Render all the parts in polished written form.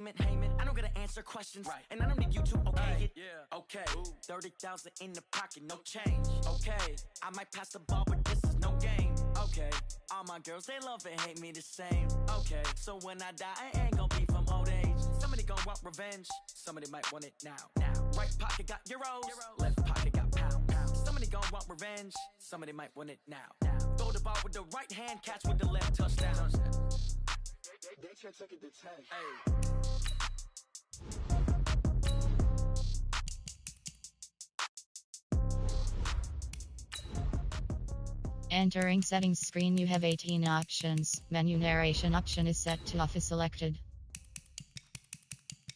I don't gotta answer questions, right. And I don't need you to okay it. Yeah. Okay, 30,000 in the pocket, no change. Okay, I might pass the ball, but this is no game. Okay, all my girls, they love and hate me the same. Okay, so when I die, I ain't gonna be from old age. Somebody gonna want revenge, somebody might want it now. Right pocket got euros, left pocket got pounds. Somebody gonna want revenge, somebody might want it now. Throw the ball with the right hand, catch with the left, touchdown. They can't take it to 10. Hey. Entering settings screen, you have 18 options. Menu narration option is set to off is selected.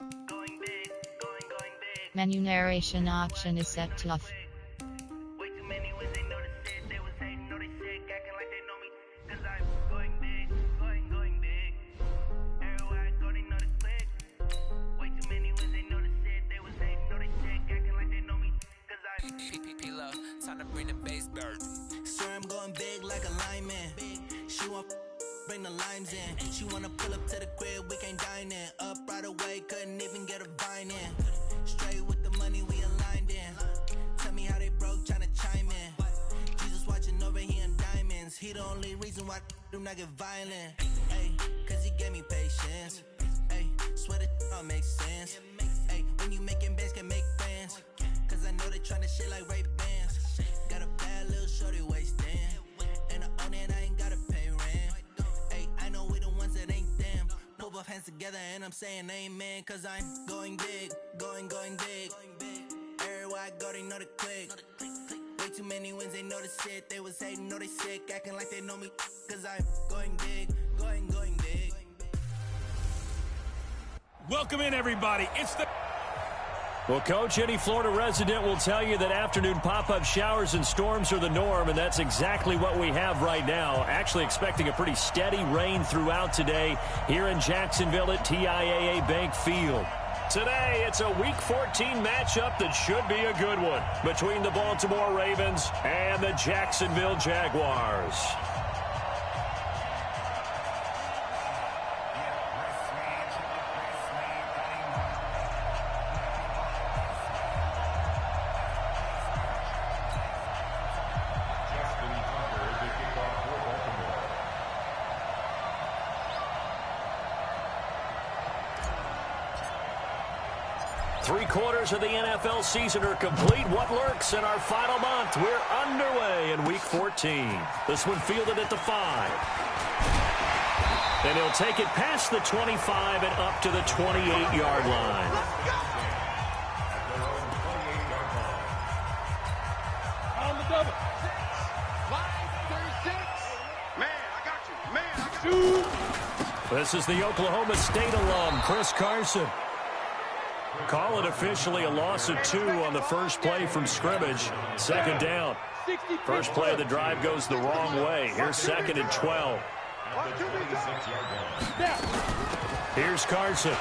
Going big, going big. Menu narration option is set to off. Way too many when they know the shit. They was hating, know they sick, acting like they know me. Cause I'm going big, going big. Everywhere I go, they know the click. Way too many when they know the shit. They was hating, know they sick, acting like they know me. Cause I'm P-P-P-Low, time to bring the bass bird. Swear I'm going big like a lineman. She want bring the limes in. She wanna pull up to the crib, we can't dine in. Up right away, couldn't even get a vine in. Straight with the money we aligned in. Tell me how they broke, tryna chime in. Jesus watching over here in diamonds. He the only reason why do not get violent. Ay, cause he gave me patience. Ay, swear that all makes sense. Ay, when you making bands can make friends. Cause I know they tryna shit like Ray Bans. Got a bad little shorty wasting. And I own it, I ain't gotta pay rent. Ay, I know we the ones that ain't them. Pull both hands together and I'm saying amen. Cause I'm going big, going big. Everywhere I go, they know the click. Way too many wins, they know the shit. They was hating, know they sick, acting like they know me. Cause I'm going big, going big. Welcome in, everybody. It's the... Well, Coach, any Florida resident will tell you that afternoon pop-up showers and storms are the norm, and that's exactly what we have right now. Actually expecting a pretty steady rain throughout today here in Jacksonville at TIAA Bank Field. Today, it's a Week 14 matchup that should be a good one between the Baltimore Ravens and the Jacksonville Jaguars. Three-quarters of the NFL season are complete. What lurks in our final month? We're underway in Week 14. This one fielded at the 5. And he'll take it past the 25 and up to the 28-yard line. On the double. 5-36. This is the Oklahoma State alum, Chris Carson. Call it officially a loss of 2 on the first play from scrimmage. Second down. First play of the drive goes the wrong way. Here's 2nd and 12. Here's Carson.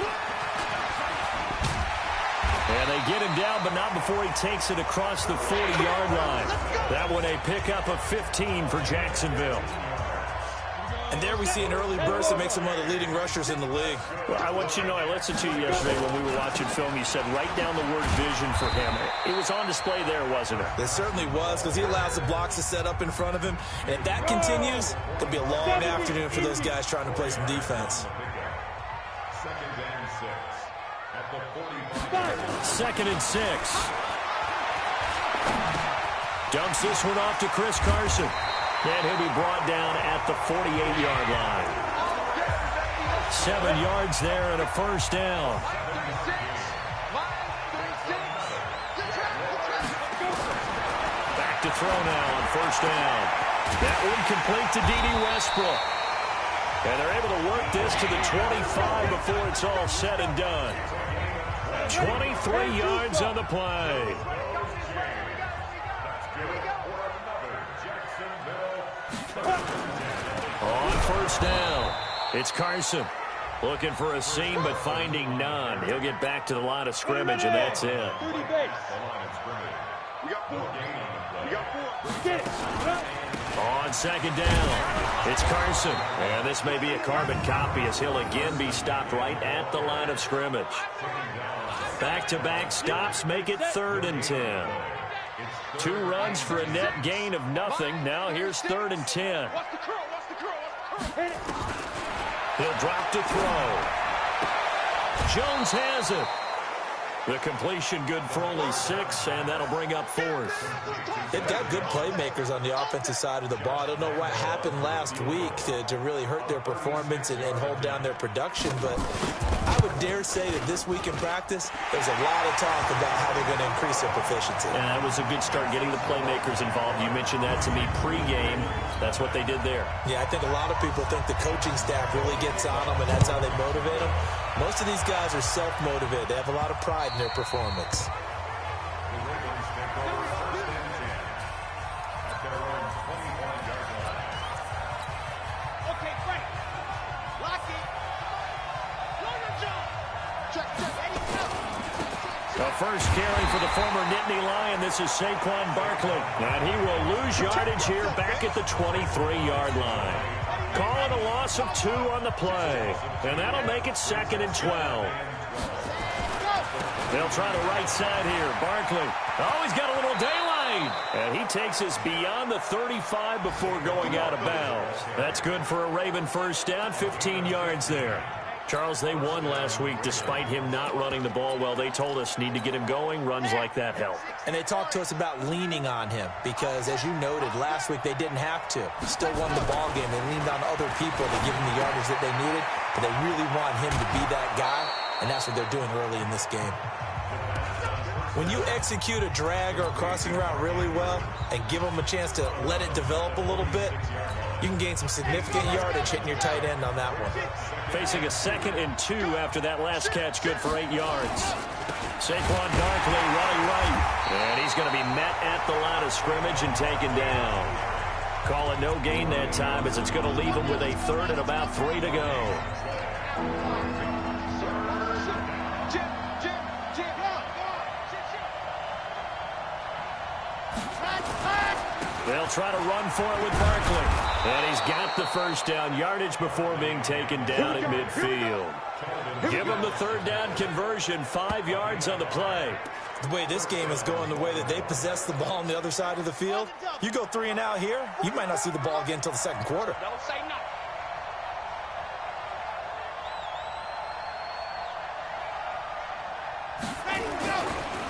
And they get him down, but not before he takes it across the 40-yard line. That one a pickup of 15 for Jacksonville. And there we see an early burst that makes him one of the leading rushers in the league. Well, I want you to know, I listened to you yesterday when we were watching film. You said write down the word vision for him. It was on display there, wasn't it? It certainly was, because he allows the blocks to set up in front of him. And if that continues, it'll be a long afternoon for those guys trying to play some defense. 2nd and 6. Dumps this one off to Chris Carson. And he'll be brought down at the 48-yard line. 7 yards there and a first down. Back to throw now on first down. That one complete to D.D. Westbrook. And they're able to work this to the 25 before it's all said and done. 23 yards on the play. On first down, it's Carson. Looking for a seam, but finding none. He'll get back to the line of scrimmage, and that's it. On second down, it's Carson. And this may be a carbon copy as he'll again be stopped right at the line of scrimmage. Back-to-back stops make it 3rd and 10. 2 runs for a net gain of nothing. Now here's 3rd and 10. He'll drop to throw. Jones has it. The completion good for only 6, and that'll bring up 4th. They've got good playmakers on the offensive side of the ball. I don't know what happened last week to really hurt their performance and hold down their production, but I would dare say that this week in practice, there's a lot of talk about how they're going to increase their proficiency. And that was a good start getting the playmakers involved. You mentioned that to me pregame. That's what they did there. Yeah, I think a lot of people think the coaching staff really gets on them, and that's how they motivate them. Most of these guys are self-motivated. They have a lot of pride in their performance. Okay, Frank. Lock it. Know your job. Check. The first carry for the former Nittany Lion. This is Saquon Barkley. And he will lose yardage here back at the 23-yard line. Calling a loss of 2 on the play. And that'll make it 2nd and 12. They'll try the right side here. Barkley. Oh, he's got a little daylight. And he takes us beyond the 35 before going out of bounds. That's good for a Raven first down. 15 yards there. Charles, they won last week despite him not running the ball well. They told us need to get him going. Runs like that help. And they talked to us about leaning on him because, as you noted, last week they didn't have to. Still won the ball game. They leaned on other people to give him the yardage that they needed, but they really want him to be that guy, and that's what they're doing early in this game. When you execute a drag or a crossing route really well and give them a chance to let it develop a little bit, you can gain some significant yardage hitting your tight end on that one. Facing a 2nd and 2 after that last catch, good for 8 yards. Saquon Barkley running right, and he's going to be met at the line of scrimmage and taken down. Call it no gain that time as it's going to leave him with a 3rd and about 3 to go. They'll try to run for it with Barkley. And he's got the first down yardage before being taken down at midfield. Give him the 3rd down conversion, 5 yards on the play. The way this game is going, the way that they possess the ball on the other side of the field, you go 3 and out here, you might not see the ball again until the 2nd quarter. Don't say nothing.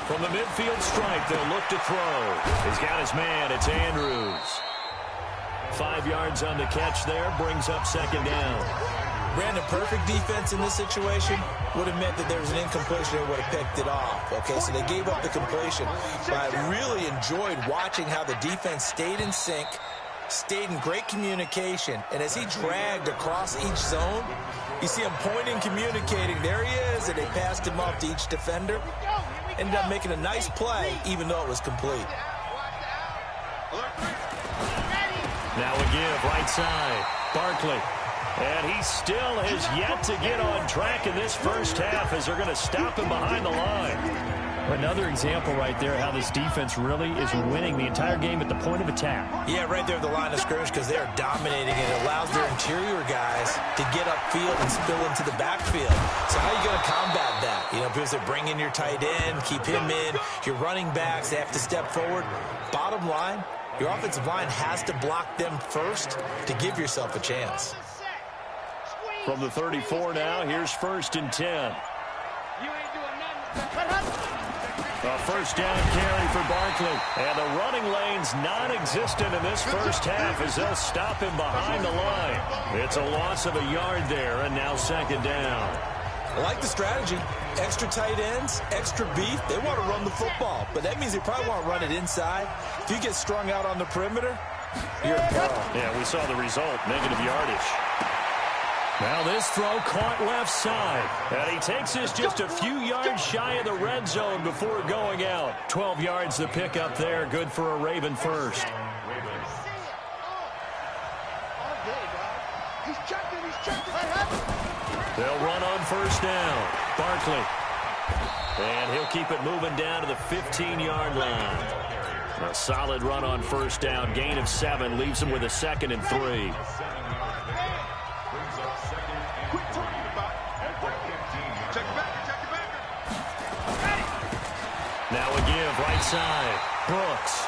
From the midfield stripe, they'll look to throw. He's got his man. It's Andrews. 5 yards on the catch there. Brings up 2nd down. Brandon, perfect defense in this situation would have meant that there was an incompletion and would have picked it off. Okay, so they gave up the completion. But I really enjoyed watching how the defense stayed in sync, stayed in great communication, and as he dragged across each zone, you see him pointing, communicating. There he is, and they passed him off to each defender. Ended up making a nice play, even though it was complete. Now a give, right side. Barkley. And he still has yet to get on track in this first half as they're going to stop him behind the line. Another example right there how this defense really is winning the entire game at the point of attack. Yeah, right there at the line of scrimmage because they are dominating. It allows their interior guys to get upfield and spill into the backfield. So how are you going to combat that? You know, because they bring in your tight end, keep him in. Your running backs, they have to step forward. Bottom line, your offensive line has to block them first to give yourself a chance. From the 34 now, here's 1st and 10. A first down carry for Barkley. And the running lane's non-existent in this first half as they'll stop him behind the line. It's a loss of a yard there, and now 2nd down. I like the strategy. Extra tight ends, extra beef. They want to run the football, but that means they probably want to run it inside. If you get strung out on the perimeter, you're in peril. Yeah, we saw the result, negative yardage. Now this throw caught left side. And he takes us just a few yards shy of the red zone before going out. 12 yards to pick up there. Good for a Raven first. They'll run on first down. Barkley. And he'll keep it moving down to the 15-yard line. A solid run on first down. Gain of 7 leaves him with a 2nd and 3. Now a give, right side. Brooks.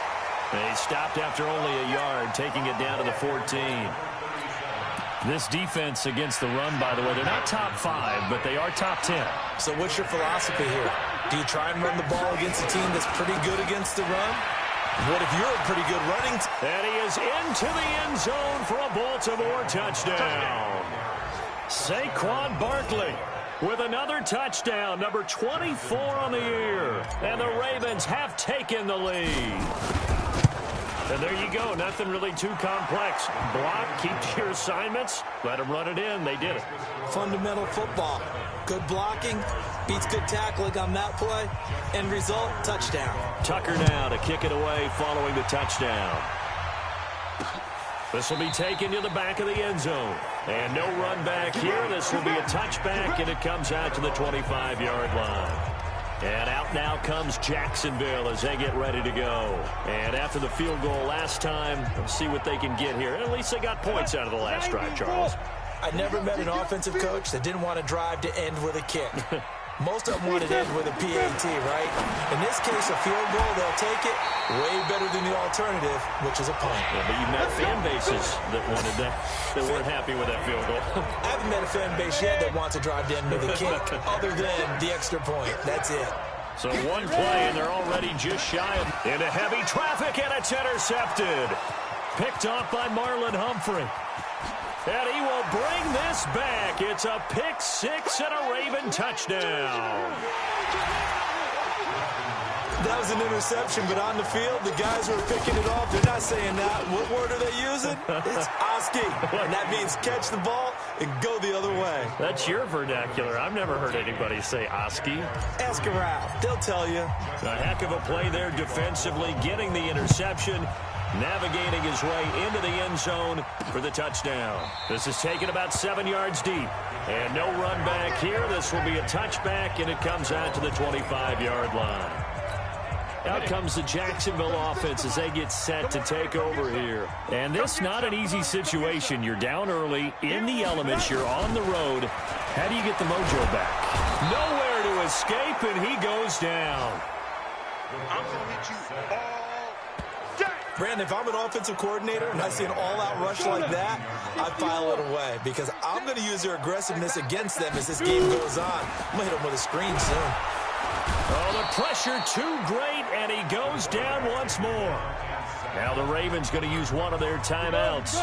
They stopped after only a yard, taking it down to the 14. This defense against the run, by the way, they're not top 5, but they are top 10. So what's your philosophy here? Do you try and run the ball against a team that's pretty good against the run? What if you're a pretty good running team? And he is into the end zone for a Baltimore touchdown. Saquon Barkley with another touchdown, number 24 on the year. And the Ravens have taken the lead. And there you go. Nothing really too complex. Block, keep to your assignments, let them run it in. They did it. Fundamental football. Good blocking beats good tackling on that play. End result, touchdown. Tucker now to kick it away following the touchdown. This will be taken to the back of the end zone. And no run back here. This will be a touchback, and it comes out to the 25-yard line. And out now comes Jacksonville as they get ready to go. And after the field goal last time, let's see what they can get here. At least they got points out of the last drive, Charles. I never met an offensive coach that didn't want to drive to end with a kick. Most of them wanted to end with a PAT, right? In this case, a field goal, they'll take it way better than the alternative, which is a punt. Yeah, but you met fan bases that wanted that weren't happy with that field goal. I haven't met a fan base yet that wants to drive to end with a kick, other than the extra point. That's it. So one play, and they're already just shy of into heavy traffic, and it's intercepted. Picked off by Marlon Humphrey. And he will bring this back. It's a pick 6 and a Raven touchdown. That was an interception, but on the field, the guys who are picking it off, they're not saying that. What word are they using? It's Oski. And that means catch the ball and go the other way. That's your vernacular. I've never heard anybody say Oski. Ask around. They'll tell you. A heck of a play there defensively, getting the interception, navigating his way into the end zone for the touchdown. This is taken about 7 yards deep. And no run back here. This will be a touchback, and it comes out to the 25-yard line. Out comes the Jacksonville offense as they get set to take over here. And this not an easy situation. You're down early, in the elements, you're on the road. How do you get the mojo back? Nowhere to escape, and he goes down. I'm going to hit you all day. Brandon, if I'm an offensive coordinator and I see an all-out rush like that, I file it away because I'm going to use their aggressiveness against them as this game goes on. I'm going to hit them with a screen soon. Oh, the pressure too great, and he goes down once more. Now the Ravens going to use one of their timeouts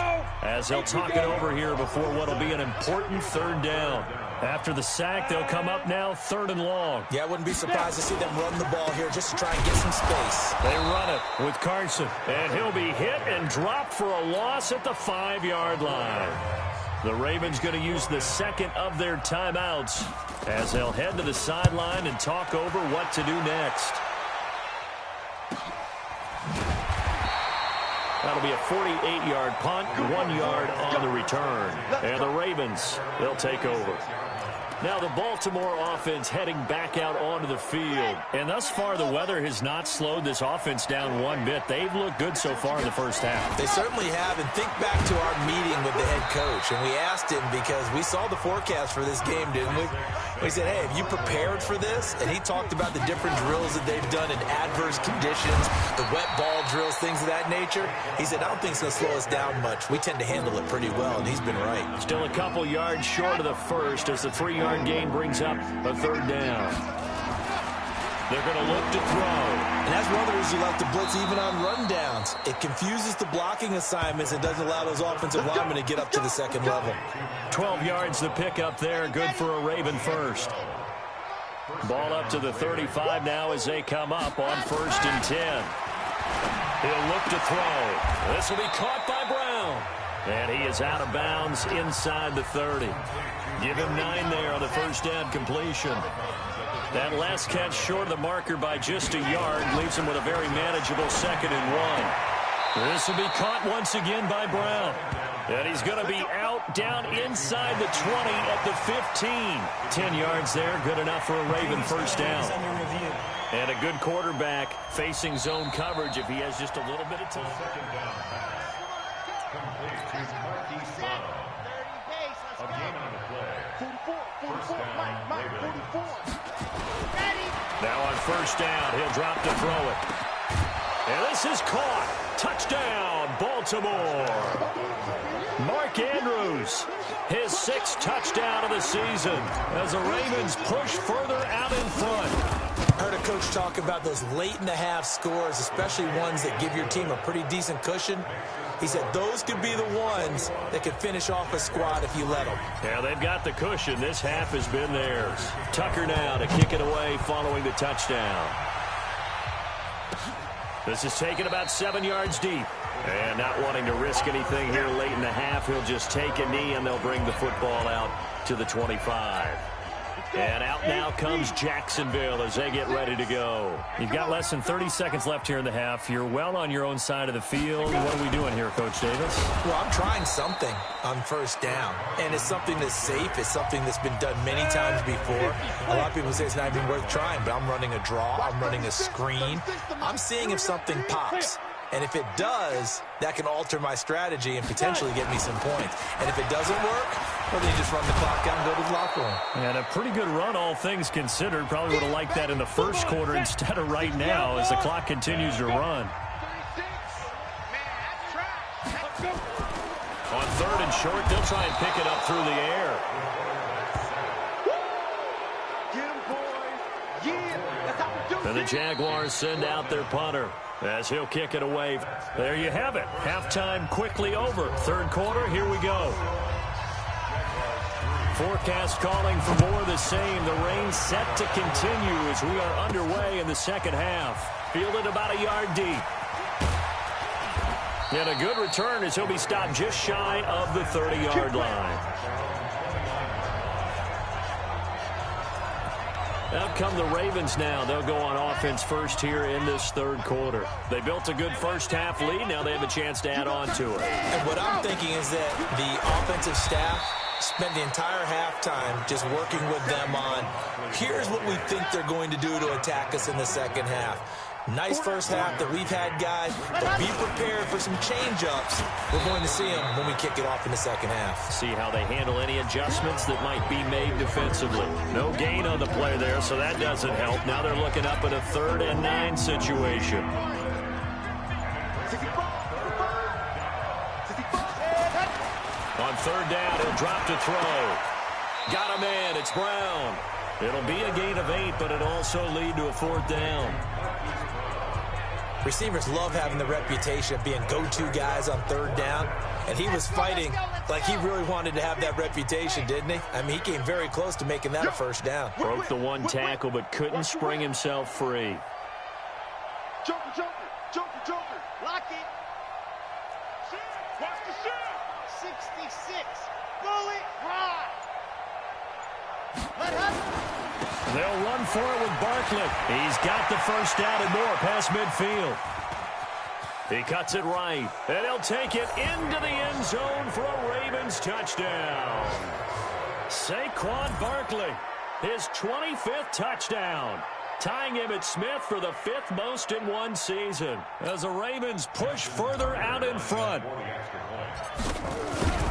as they'll talk it over here before what will be an important third down. After the sack, they'll come up now 3rd and long. Yeah, I wouldn't be surprised to see them run the ball here just to try and get some space. They run it with Carson, and he'll be hit and dropped for a loss at the 5-yard line. The Ravens going to use the second of their timeouts as they'll head to the sideline and talk over what to do next. That'll be a 48-yard punt, 1 yard on the return. And the Ravens, they'll take over. Now the Baltimore offense heading back out onto the field. And thus far, the weather has not slowed this offense down one bit. They've looked good so far in the first half. They certainly have. And think back to our meeting with the head coach. And we asked him because we saw the forecast for this game, didn't we? We said, hey, have you prepared for this? And he talked about the different drills that they've done in adverse conditions, the wet ball drills, things of that nature. He said, I don't think it's going to slow us down much. We tend to handle it pretty well, and he's been right. Still a couple yards short of the first as the 3-yard gain brings up a 3rd down. They're going to look to throw. And that's one of the reasons you like to blitz even on rundowns. It confuses the blocking assignments and doesn't allow those offensive linemen to get up to the second level. 12 yards the pick up there. Good for a Raven first. Ball up to the 35 now as they come up on 1st and 10. He'll look to throw. This will be caught by Brown. And he is out of bounds inside the 30. Give him 9 there on the first down completion. That last catch short of the marker by just a yard leaves him with a very manageable 2nd and 1. This will be caught once again by Brown. And he's going to be out down inside the 20 at the 15. 10 yards there, good enough for a Raven first down. And a good quarterback facing zone coverage if he has just a little bit of time. Now on first down, he'll drop to throw it. And this is caught. Touchdown, Baltimore. Mark Andrews, his 6th touchdown of the season as the Ravens push further out in front. I heard a coach talk about those late-in-the-half scores, especially ones that give your team a pretty decent cushion. He said those could be the ones that could finish off a squad if you let them. Yeah, they've got the cushion. This half has been theirs. Tucker now to kick it away following the touchdown. This is taken about 7 yards deep. And not wanting to risk anything here late in the half, he'll just take a knee and they'll bring the football out to the 25. And out now comes Jacksonville as they get ready to go. You've got less than 30 seconds left here in the half. You're well on your own side of the field. What are we doing here, Coach Davis? Well, I'm trying something on first down. And it's something that's safe. It's something that's been done many times before. A lot of people say it's not even worth trying, but I'm running a draw. I'm running a screen. I'm seeing if something pops. And if it does, that can alter my strategy and potentially get me some points. And if it doesn't work, well, then you just run the clock out and go to the locker room. And a pretty good run, all things considered. Probably would have liked that in the first quarter instead of right now as the clock continues to run. On 3rd and short, they'll try and pick it up through the air. And the Jaguars send out their punter as he'll kick it away. There you have it. Halftime quickly over. 3rd quarter, here we go. Forecast calling for more of the same. The rain set to continue as we are underway in the second half. Fielded about a yard deep. And a good return as he'll be stopped just shy of the 30-yard line. Out come the Ravens now. They'll go on offense first here in this 3rd quarter. They built a good first-half lead. Now they have a chance to add on to it. And what I'm thinking is that the offensive staff spent the entire halftime just working with them on, here's what we think they're going to do to attack us in the second half. Nice first half that we've had, guys, but be prepared for some change-ups. We're going to see them when we kick it off in the second half. See how they handle any adjustments that might be made defensively. No gain on the play there, so that doesn't help. Now they're looking up at a 3rd and 9 situation. On 3rd down, he'll drop to throw. Got a man, it's Brown. It'll be a gain of 8, but it'll also lead to a 4th down. Receivers love having the reputation of being go-to guys on 3rd down, and he was fighting like he really wanted to have that reputation, didn't he? I mean, he came very close to making that a first down. Broke the one tackle, but couldn't spring himself free. Joker, lock it. Watch the shot. 66, bullet, ride. They'll run for it with Barkley. He's got the first down and more past midfield. He cuts it right, and he'll take it into the end zone for a Ravens touchdown. Saquon Barkley, his 25th touchdown, tying Emmitt Smith for the 5th most in one season as the Ravens push further out in front.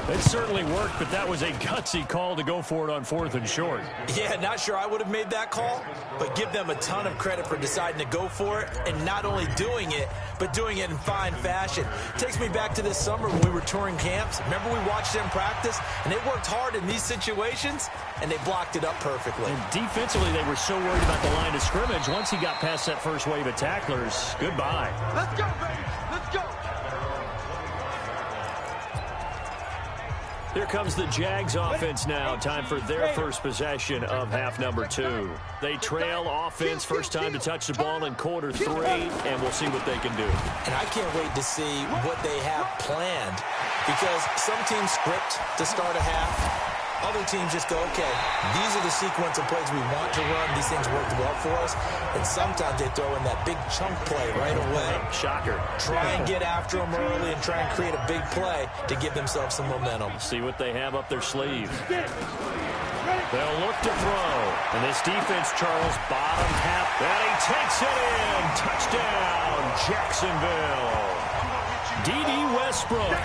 It certainly worked, but that was a gutsy call to go for it on 4th and short. Yeah, not sure I would have made that call, but give them a ton of credit for deciding to go for it and not only doing it, but doing it in fine fashion. Takes me back to this summer when we were touring camps. Remember we watched them practice, and they worked hard in these situations, and they blocked it up perfectly. And defensively, they were so worried about the line of scrimmage. Once he got past that first wave of tacklers, goodbye. Let's go, baby. Let's go. Here comes the Jags offense now. Time for their first possession of half number 2. They trail offense, first time to touch the ball in quarter 3, and we'll see what they can do. And I can't wait to see what they have planned, because some teams script to start a half, Other teams just go, okay, these are the sequence of plays we want to run. These things worked well for us. And sometimes they throw in that big chunk play right away. Shocker. Try and get after them early and try and create a big play to give themselves some momentum. See what they have up their sleeve. They'll look to throw. And this defense, Charles, bottom half. And he takes it in. Touchdown, Jacksonville. D.D. Westbrook,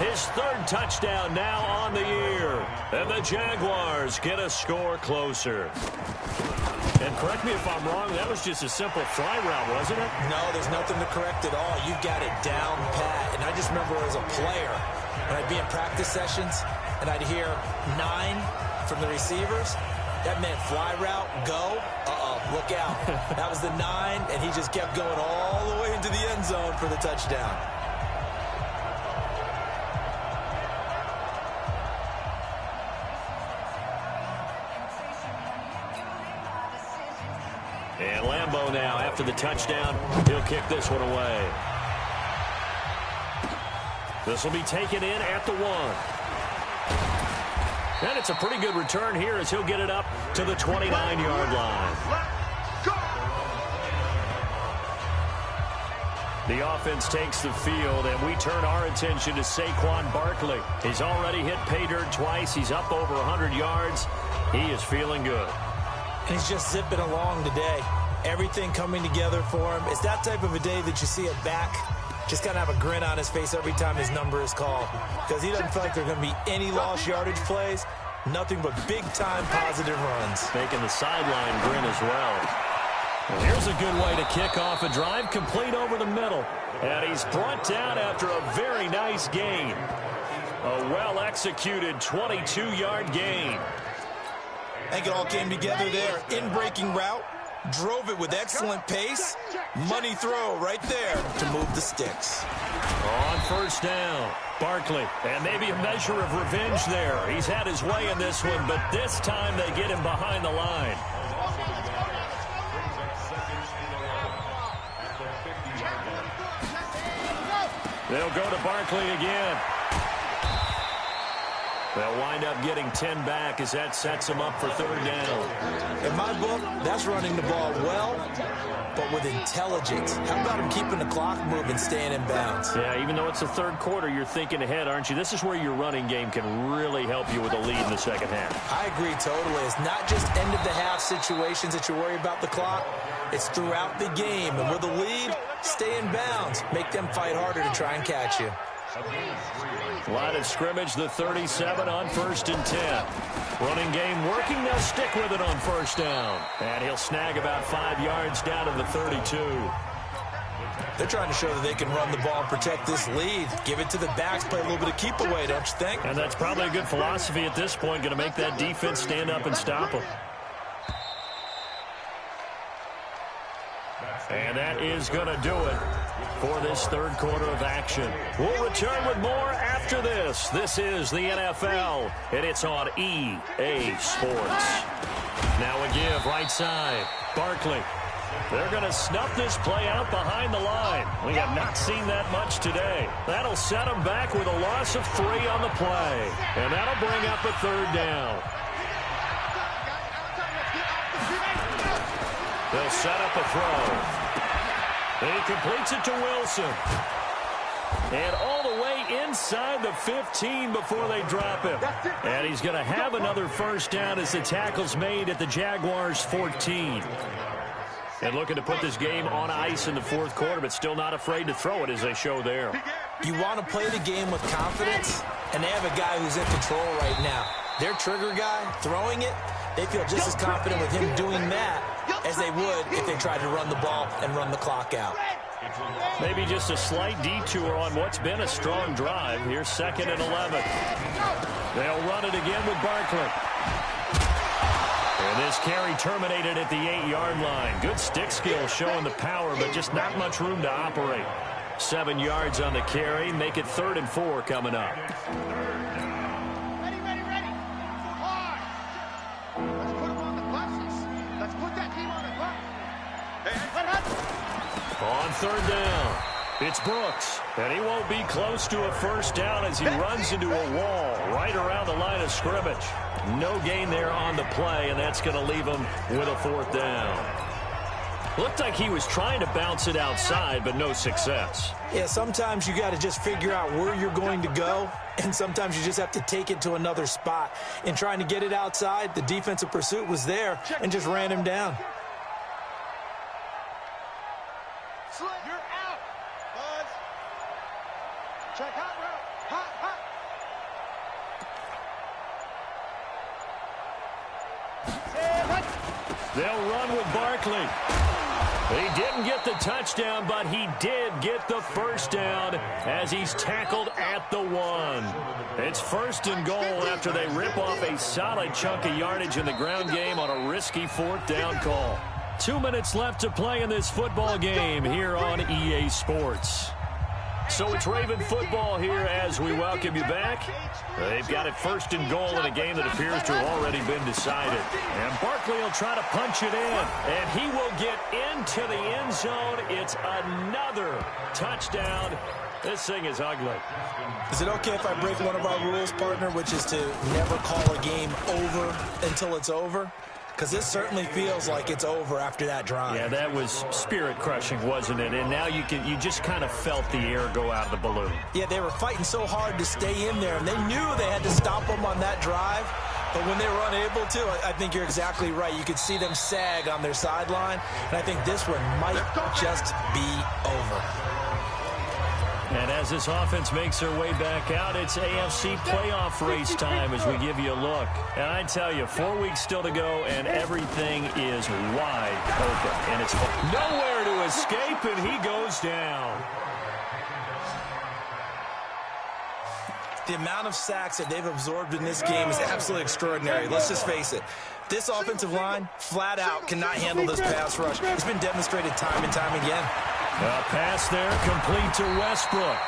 his third touchdown now on the year. And the Jaguars get a score closer. And correct me if I'm wrong, that was just a simple fly route, wasn't it? No, there's nothing to correct at all. You've got it down pat. And I just remember as a player, when I'd be in practice sessions, and I'd hear 9 from the receivers, that meant fly route, go, look out. That was the 9, and he just kept going all the way into the end zone for the touchdown. And Lambeau now, after the touchdown, he'll kick this one away. This will be taken in at the 1. And it's a pretty good return here as he'll get it up to the 29-yard line. The offense takes the field, and we turn our attention to Saquon Barkley. He's already hit pay dirt twice. He's up over 100 yards. He is feeling good. And he's just zipping along today. Everything coming together for him. It's that type of a day that you see it back. Just got to have a grin on his face every time his number is called. Because he doesn't feel like there are going to be any lost yardage plays. Nothing but big-time positive runs. Making the sideline grin as well. And here's a good way to kick off a drive, complete over the middle. And he's brought down after a very nice gain. A well-executed 22-yard gain. I think it all came together there. In-breaking route. Drove it with excellent pace. Money throw right there to move the sticks. On first down, Barkley. And maybe a measure of revenge there. He's had his way in this one, but this time they get him behind the line. They'll go to Barkley again. They'll wind up getting 10 back as that sets them up for third down. In my book, that's running the ball well, but with intelligence. How about him keeping the clock moving, staying in bounds? Yeah, even though it's the third quarter, you're thinking ahead, aren't you? This is where your running game can really help you with a lead in the second half. I agree totally. It's not just end-of-the-half situations that you worry about the clock. It's throughout the game. And with a lead, stay in bounds. Make them fight harder to try and catch you. Line of scrimmage, the 37 on 1st and 10. Running game working. They'll stick with it on first down. And he'll snag about 5 yards down to the 32. They're trying to show that they can run the ball and protect this lead. Give it to the backs, play a little bit of keep away, don't you think? And that's probably a good philosophy at this point. Going to make that defense stand up and stop them. And that is going to do it for this third quarter of action. We'll return with more after this. This is the NFL, and it's on EA Sports. Now a give, right side. Barkley. They're going to snuff this play out behind the line. We have not seen that much today. That'll set them back with a loss of 3 on the play. And that'll bring up a third down. They'll set up a throw. And he completes it to Wilson. And all the way inside the 15 before they drop him. And he's going to have another first down as the tackle's made at the Jaguars' 14. And looking to put this game on ice in the fourth quarter, but still not afraid to throw it as they show there. You want to play the game with confidence, and they have a guy who's in control right now. Their trigger guy, throwing it, they feel just as confident with him doing that as they would if they tried to run the ball and run the clock out. Maybe just a slight detour on what's been a strong drive. Here's 2nd and 11. They'll run it again with Barkley. And this carry terminated at the 8-yard line. Good stick skill showing the power, but just not much room to operate. 7 yards on the carry. Make it 3rd and 4 coming up. On third down, It's Brooks, and he won't be close to a first down as he runs into a wall right around the line of scrimmage. No gain there on the play, and that's going to leave him with a fourth down. Looked like he was trying to bounce it outside, but no success. Yeah, sometimes you got to just figure out where you're going to go, and sometimes you just have to take it to another spot. In trying to get it outside, the defensive pursuit was there and just ran him down. You're out, Buzz. Check hot route. Hot, hot. They'll run with Barkley. He didn't get the touchdown, but he did get the first down as he's tackled at the 1. It's 1st and goal after they rip off a solid chunk of yardage in the ground game on a risky 4th down call. 2 minutes left to play in this football game here on EA Sports. So it's Raven football here as we welcome you back. They've got it 1st and goal in a game that appears to have already been decided. And Barkley will try to punch it in, and he will get into the end zone. It's another touchdown. This thing is ugly. Is it okay if I break one of our rules, partner, which is to never call a game over until it's over? Because this certainly feels like it's over after that drive. Yeah, that was spirit-crushing, wasn't it? And now you just kind of felt the air go out of the balloon. Yeah, they were fighting so hard to stay in there, and they knew they had to stop them on that drive. But when they were unable to, I think you're exactly right. You could see them sag on their sideline, and I think this one might just be over. And as this offense makes their way back out, it's AFC playoff race time as we give you a look. And I tell you, 4 weeks still to go, and everything is wide open. And it's nowhere to escape, and he goes down. The amount of sacks that they've absorbed in this game is absolutely extraordinary. Let's just face it. This offensive line, flat out, cannot handle this pass rush. It's been demonstrated time and time again. A pass there, complete to Westbrook.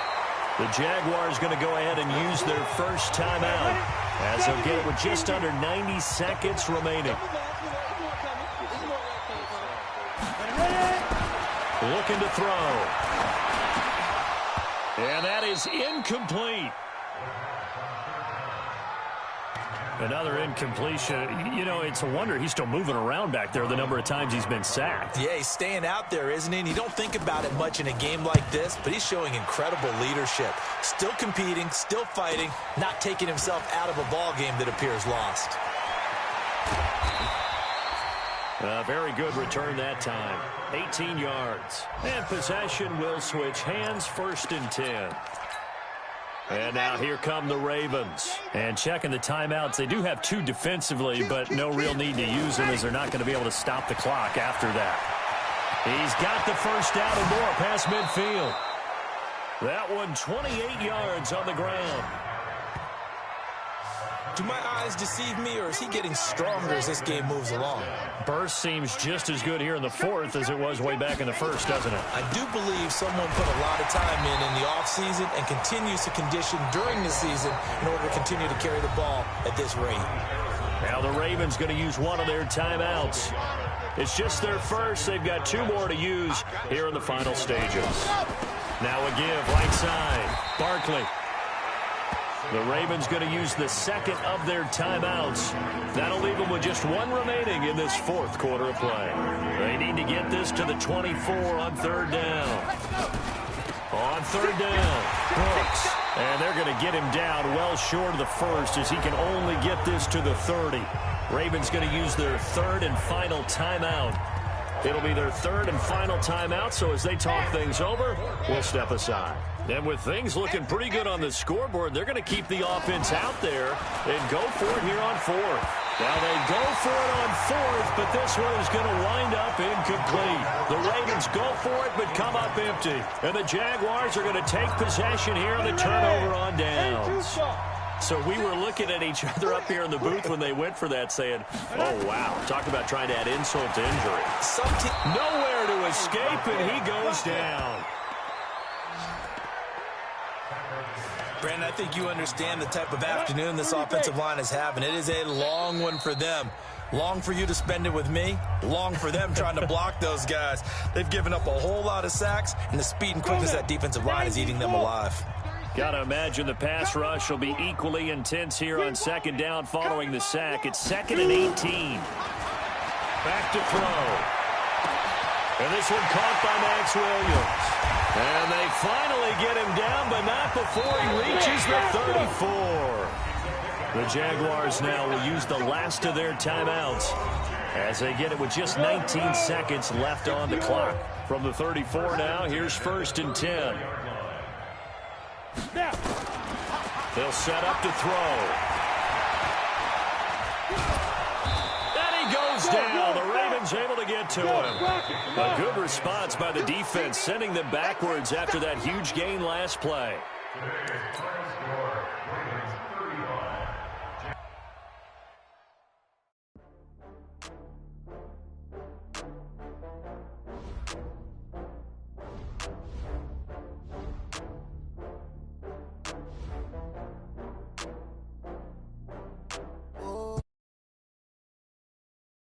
The Jaguars going to go ahead and use their first timeout as they'll get it with just under 90 seconds remaining. Looking to throw. And that is incomplete. Another incompletion. You know, it's a wonder he's still moving around back there the number of times he's been sacked. Yeah, he's staying out there, isn't he? And you don't think about it much in a game like this, but he's showing incredible leadership. Still competing, still fighting, not taking himself out of a ball game that appears lost. A very good return that time. 18 yards. And possession will switch hands, 1st and 10. And now here come the Ravens. And checking the timeouts, they do have 2 defensively, but no real need to use them as they're not going to be able to stop the clock after that. He's got the first down and more past midfield. That one 28 yards on the ground. Do my eyes deceive me, or is he getting stronger as this game moves along? Burst seems just as good here in the 4th as it was way back in the 1st, doesn't it? I do believe someone put a lot of time in the offseason and continues to condition during the season in order to continue to carry the ball at this rate. Now the Ravens going to use one of their timeouts. It's just their first. They've got 2 more to use here in the final stages. Now a give, right side. Barkley. The Ravens going to use the 2nd of their timeouts. That'll leave them with just 1 remaining in this 4th quarter of play. They need to get this to the 24 on 3rd down. On 3rd down, Brooks. And they're going to get him down well short of the 1st as he can only get this to the 30. Ravens going to use their 3rd and final timeout. It'll be their 3rd and final timeout, so as they talk things over, we'll step aside. And with things looking pretty good on the scoreboard, they're going to keep the offense out there and go for it here on 4th. Now they go for it on 4th, but this one is going to wind up incomplete. The Ravens go for it, but come up empty. And the Jaguars are going to take possession here on the turnover on downs. So we were looking at each other up here in the booth when they went for that saying, oh, wow, talk about trying to add insult to injury. Nowhere to escape, and he goes down. Brandon, I think you understand the type of afternoon this offensive line is having. It is a long one for them. Long for you to spend it with me. Long for them trying to block those guys. They've given up a whole lot of sacks, and the speed and quickness of that defensive line is eating them alive. Got to imagine the pass rush will be equally intense here on second down following the sack. It's 2nd and 18. Back to throw. And this one caught by Max Williams. And they finally get him down, but not before he reaches the 34. The Jaguars now will use the last of their timeouts as they get it with just 19 seconds left on the clock. From the 34 now, here's 1st and 10. They'll set up to throw. And he goes down. The Ravens able to get to him. A good response by the defense, sending them backwards after that huge gain last play.